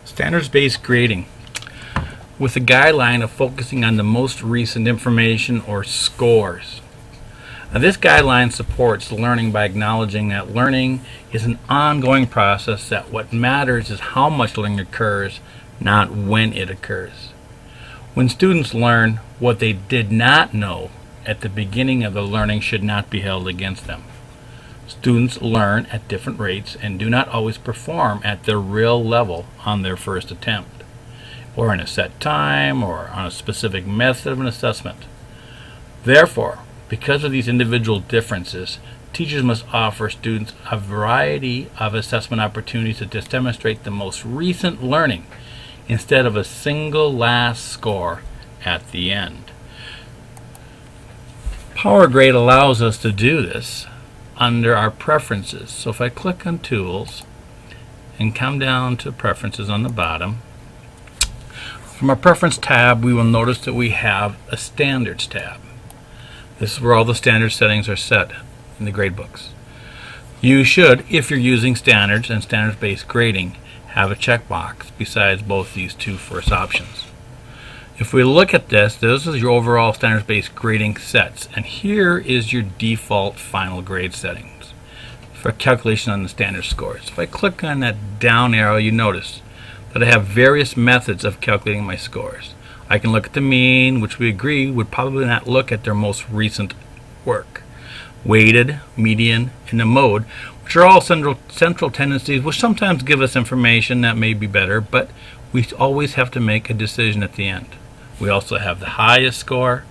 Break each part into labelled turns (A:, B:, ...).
A: Standards-based grading with a guideline of focusing on the most recent information or scores. Now, this guideline supports learning by acknowledging that learning is an ongoing process, that what matters is how much learning occurs, not when it occurs. When students learn, what they did not know at the beginning of the learning should not be held against them. Students learn at different rates and do not always perform at their real level on their first attempt, or in a set time, or on a specific method of an assessment. Therefore, because of these individual differences, teachers must offer students a variety of assessment opportunities to just demonstrate the most recent learning instead of a single last score at the end. PowerGrade allows us to do this under our preferences. So if I click on Tools and come down to Preferences on the bottom, from our Preference tab we will notice that we have a Standards tab. This is where all the standard settings are set in the gradebooks. You should, if you're using standards and standards-based grading, have a checkbox besides both these two first options. If we look at this is your overall standards-based grading sets, and here is your default final grade settings for calculation on the standard scores. If I click on that down arrow, you notice that I have various methods of calculating my scores. I can look at the mean, which we agree would probably not look at their most recent work. Weighted, median, and the mode, which are all central tendencies, which sometimes give us information that may be better, but we always have to make a decision at the end. We also have the highest score,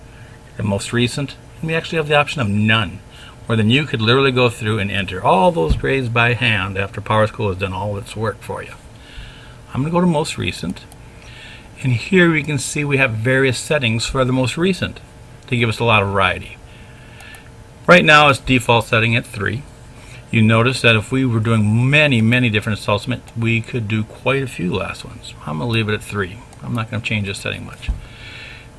A: the most recent, and we actually have the option of none, where then you could literally go through and enter all those grades by hand after PowerSchool has done all its work for you. I'm going to go to most recent. And here we can see we have various settings for the most recent to give us a lot of variety. Right now it's default setting at 3. You notice that if we were doing many different assessments, we could do quite a few last ones. I'm going to leave it at 3. I'm not going to change this setting much.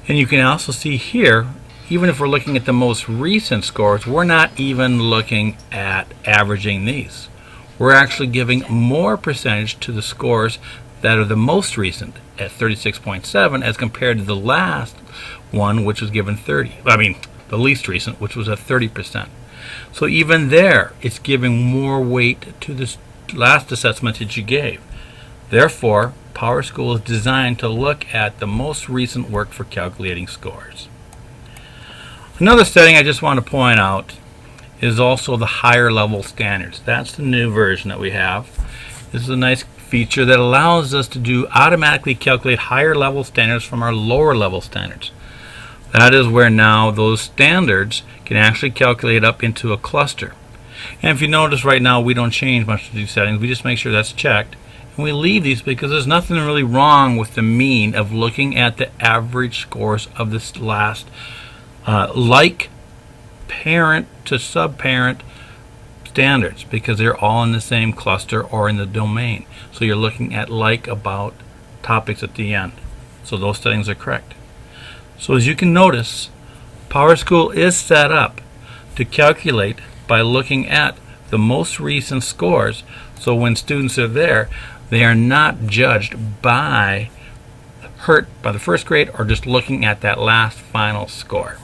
A: And you can also see here, even if we're looking at the most recent scores, we're not even looking at averaging these. We're actually giving more percentage to the scores that are the most recent at 36.7 as compared to the last one, which was given the least recent, which was at 30%. So even there, it's giving more weight to this last assessment that you gave. Therefore, PowerSchool is designed to look at the most recent work for calculating scores. Another setting I just want to point out is also the higher level standards. That's the new version that we have. This is a nice feature that allows us to automatically calculate higher level standards from our lower level standards. That is where now those standards can actually calculate up into a cluster. And if you notice right now, we don't change much to these settings. We just make sure that's checked. And we leave these because there's nothing really wrong with the mean of looking at the average scores of this last like parent to subparent standards, because they're all in the same cluster or in the domain. So you're looking at like about topics at the end. So those settings are correct. So as you can notice, PowerSchool is set up to calculate by looking at the most recent scores. So when students are there, they are not judged by the first grade or just looking at that last final score.